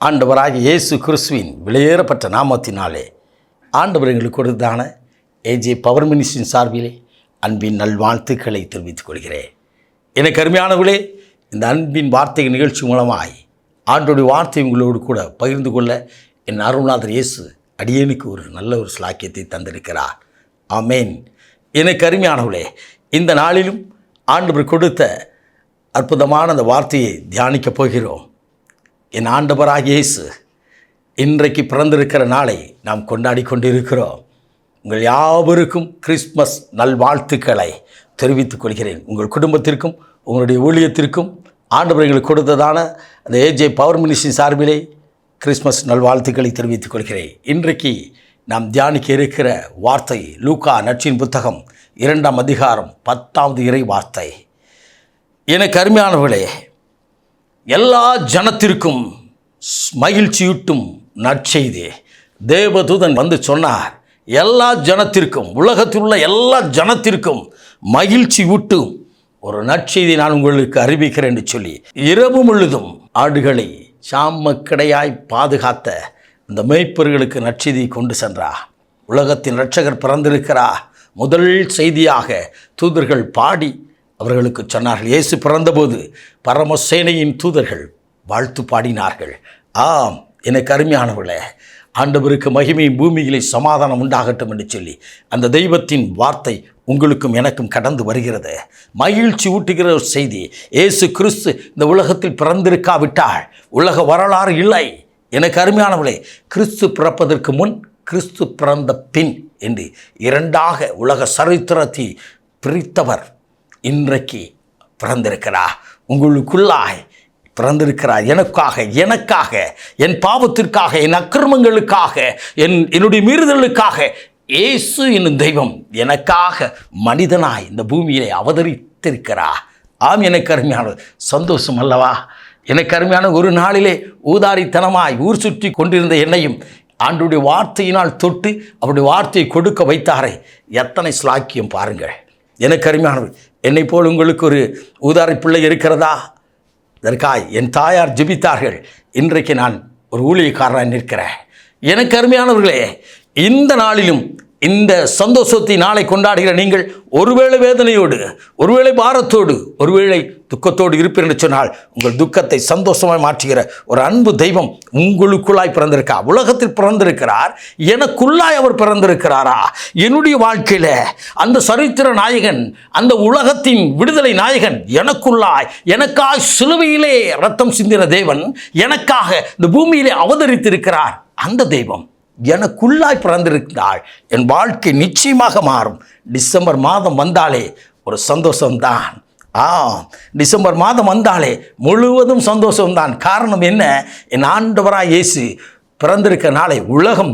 ஆண்டவராகிய இயேசு கிறிஸ்துவின் விலையேறப்பட்ட நாமத்தினாலே ஆண்டவர் எங்களுக்கு கொடுத்தான ஏஜே பவர் மினிஸ்ட்ரியின் சார்பிலே அன்பின் நல்வாழ்த்துக்களை தெரிவித்துக் கொள்கிறேன். எனக்கு அருமையானவர்களே, இந்த அன்பின் வார்த்தை நிகழ்ச்சி மூலமாய் ஆண்டோடைய வார்த்தை உங்களோடு கூட பகிர்ந்து கொள்ள என் அருள்நாதர் இயேசு அடியேனுக்கு ஒரு நல்ல ஒரு ஸ்லாக்கியத்தை தந்திருக்கிறார். ஆமேன். எனக்கு அருமையானவர்களே, இந்த நாளிலும் ஆண்டவர் கொடுத்த அற்புதமான அந்த வார்த்தையை தியானிக்கப் போகிறோம். என் ஆண்டவராகிய இயேசு இன்றைக்கு பிறந்திருக்கிற நாளை நாம் கொண்டாடி கொண்டிருக்கிறோம். உங்கள் யாவருக்கும் கிறிஸ்மஸ் நல்வாழ்த்துக்களை தெரிவித்துக் கொள்கிறேன். உங்கள் குடும்பத்திற்கும் உங்களுடைய ஊழியத்திற்கும் ஆண்டவர் எங்களுக்கு கொடுத்ததான அந்த ஏஜே பவர் மினிஸ்ட்ரி சார்பிலே கிறிஸ்மஸ் நல்வாழ்த்துக்களை தெரிவித்துக் கொள்கிறேன். இன்றைக்கு நாம் தியானிக்க இருக்கிற வார்த்தை லூக்கா நற்செய்தியின் புத்தகம் 2ஆம் அதிகாரம் 10வது இறை வார்த்தை. எனக்கு அருமையானவர்களே, எல்லா ஜனத்திற்கும் மகிழ்ச்சியூட்டும் நற்செய்தி. தேவதூதன் வந்து சொன்னார், எல்லா ஜனத்திற்கும், உலகத்தில் உள்ள எல்லா ஜனத்திற்கும் மகிழ்ச்சி ஊட்டும் ஒரு நற்செய்தி நான் உங்களுக்கு அறிவிக்கிறேன் என்று சொல்லி இரவு முழுதும் ஆடுகளை சாமக்கடையாய் பாதுகாத்த அந்த மேய்ப்பர்களுக்கு நற்செய்தி கொண்டு சென்றார். உலகத்தின் இரட்சகர் பிறந்திருக்கிறார். முதல் செய்தியாக தூதர்கள் பாடி அவர்களுக்கு சொன்னார்கள். இயேசு பிறந்தபோது பரமசேனையின் தூதர்கள் வாழ்த்து பாடினார்கள். ஆம், எனக்கு அருமையானவர்களே, ஆண்டவருக்கு மகிமை பூமியிலே சமாதானம் உண்டாகட்டும் என்று சொல்லி அந்த தெய்வத்தின் வார்த்தை உங்களுக்கும் எனக்கும் கடந்து வருகிறது. மகிழ்ச்சி ஊட்டுகிற ஒரு செய்தி. இயேசு கிறிஸ்து இந்த உலகத்தில் பிறந்திருக்காவிட்டால் உலக வரலாறு இல்லை. எனக்கு அருமையானவர்களே, கிறிஸ்து பிறப்பதற்கு முன், கிறிஸ்து பிறந்த பின் என்று இரண்டாக உலக சரித்திரத்தை பிரித்தவர் இன்றைக்கு பிறந்திருக்கிறார். உங்களுக்குள்ளாய் பிறந்திருக்கிறார். எனக்காக என் பாவத்திற்காக, என் அக்கிரமங்களுக்காக, என்னுடைய மீறுதலுக்காக இயேசு என்னும் தெய்வம் எனக்காக மனிதனாய் இந்த பூமியிலே அவதரித்திருக்கிறார். ஆம், எனக்கு அருமையான சந்தோஷம் அல்லவா? எனக்கு அருமையான ஒரு நாளிலே ஊதாரித்தனமாய் ஊர் சுற்றி கொண்டிருந்த என்னையும் ஆண்டுடைய வார்த்தையினால் தொட்டு அவருடைய வார்த்தையை கொடுக்க வைத்தாரே, எத்தனை ஸ்லாக்கியம் பாருங்கள். எனக்கு அருமையானவர், என்னை போல் உங்களுக்கு ஒரு ஊதாரி பிள்ளை இருக்கிறதா? இதற்காய் என் தாயார் ஜெபித்தார்கள். இன்றைக்கு நான் ஒரு ஊழியக்காரனாக நிற்கிறேன். எனக்கு அருமையானவர்களே, இந்த நாளிலும் இந்த சந்தோஷத்தை நாளை கொண்டாடுகிற நீங்கள் ஒருவேளை வேதனையோடு, ஒருவேளை பாரத்தோடு, ஒருவேளை துக்கத்தோடு இருப்பீர் என்று சொன்னால் உங்கள் துக்கத்தை சந்தோஷமாய் மாற்றுகிற ஒரு அன்பு தெய்வம் உங்களுக்குள்ளாய் பிறந்திருக்கார். உலகத்தில் பிறந்திருக்கிறார், எனக்குள்ளாய் அவர் பிறந்திருக்கிறாரா? என்னுடைய வாழ்க்கையில் அந்த சரித்திர நாயகன், அந்த உலகத்தின் விடுதலை நாயகன் எனக்காய் சிலுவையிலே ரத்தம் சிந்தின தேவன் எனக்காக இந்த பூமியிலே அவதரித்திருக்கிறார். அந்த தெய்வம் எனக்குள்ளாய் பிறந்திருக்கிறாள். என் வாழ்க்கை நிச்சயமாக மாறும். டிசம்பர் மாதம் வந்தாலே ஒரு சந்தோஷம்தான். டிசம்பர் மாதம் வந்தாலே முழுவதும் சந்தோஷம்தான். காரணம் என்ன? என் ஆண்டவராய் இயேசு பிறந்திருக்க நாளை உலகம்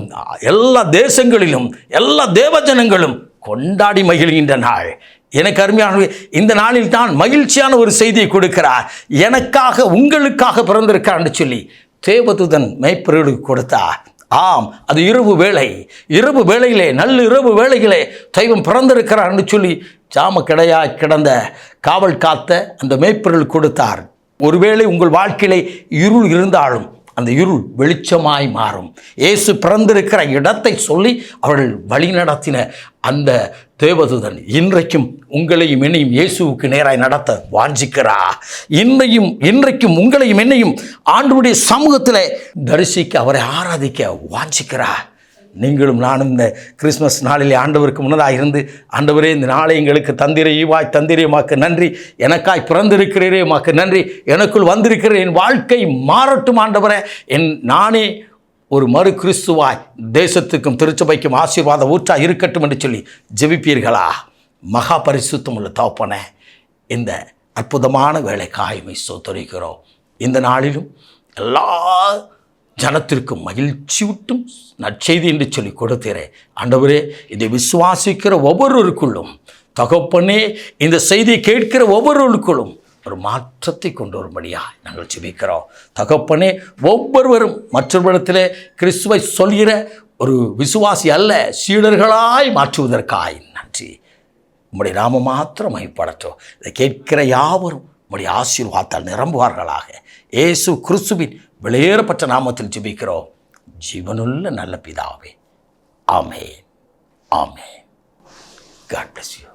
எல்லா தேசங்களிலும் எல்லா தேவஜனங்களும் கொண்டாடி மகிழ்கின்ற நாள். எனக்கு அருமையான இந்த நாளில் தான் மகிழ்ச்சியான ஒரு செய்தியை கொடுக்கிறார். எனக்காக உங்களுக்காக பிறந்திருக்கார் என்று சொல்லி தேவதூதன் மேய்ப்பர்களுக்கு கொடுத்தார். ஆம், அது இரவு வேளையிலே, நல்ல இரவு வேளையிலே தெய்வம் பிறந்திருக்கிறார் என்று சொல்லி சாமக்கடையாய் கிடந்த காவல் காத்த அந்த மேய்ப்பர்கள் கொடுத்தார். ஒருவேளை உங்கள் வாழ்க்கையிலே இருள் இருந்தாலும் அந்த இருள் வெளிச்சமாய் மாறும். இயேசு பிறந்திருக்கிற இடத்தை சொல்லி அவர்கள் வழி நடத்தின அந்த தேவதூதன் இன்றைக்கும் உங்களையும் என்னையும் இயேசுவுக்கு நேராய் நடத்த வாஞ்சிக்கிறார். இன்றைக்கும் உங்களையும் என்னையும் ஆண்டவருடைய சமூகத்தில் தரிசிக்க, அவரை ஆராதிக்க வாஞ்சிக்கிறார். நீங்களும் நானும் இந்த கிறிஸ்மஸ் நாளிலே ஆண்டவருக்கு முன்னதாக இருந்து, ஆண்டவரே இந்த நாளை எங்களுக்கு தந்திரே ஈவாய் தந்திரே, உமக்கு நன்றி. எனக்காய் பிறந்திருக்கிறீரே, உமக்கு நன்றி. எனக்குள் வந்திருக்கிற என் வாழ்க்கை மாறட்டும் ஆண்டவரே. நானே ஒரு மறு கிறிஸ்துவாய் தேசத்துக்கும் திருச்சபைக்கும் ஆசீர்வாத ஊற்றா இருக்கட்டும் என்று சொல்லி ஜெபிப்பீர்களா? மகா பரிசுத்தம் உள்ள தகப்பனே, இந்த அற்புதமான வேலைக்காய்மை சோதரிக்கிறோம். இந்த நாளிலும் எல்லா ஜனத்திற்கும் மகிழ்ச்சியூட்டும் நற்செய்தி என்று சொல்லி கொடுத்தீரே ஆண்டவரே. இதை விசுவாசிக்கிற ஒவ்வொருவருக்குள்ளும் தகப்பனே, இந்த செய்தியை கேட்கிற ஒவ்வொருவருக்குள்ளும் ஒரு மாற்றத்தை கொண்டு வரும்படியா நாங்கள் ஜெபிக்கிறோம். தகப்பனே, ஒவ்வொருவரும் மற்றவரிடத்திலே கிறிஸ்துவை சொல்கிற ஒரு விசுவாசி அல்ல, சீடர்களாய் மாற்றுவதற்காய் நன்றி. உம்முடைய நாம மாத்திரம் மகிமைப்படட்டும். இதை கேட்கிற யாவரும் உம்முடைய ஆசீர்வாதத்தால் நிரம்புவார்களாக. இயேசு கிறிஸ்துவின் வெளியேறப்பட்ட நாமத்தில் ஜெபிக்கிறோம் ஜீவனுள்ள நல்ல பிதாவே. ஆமென். ஆமென். God bless you.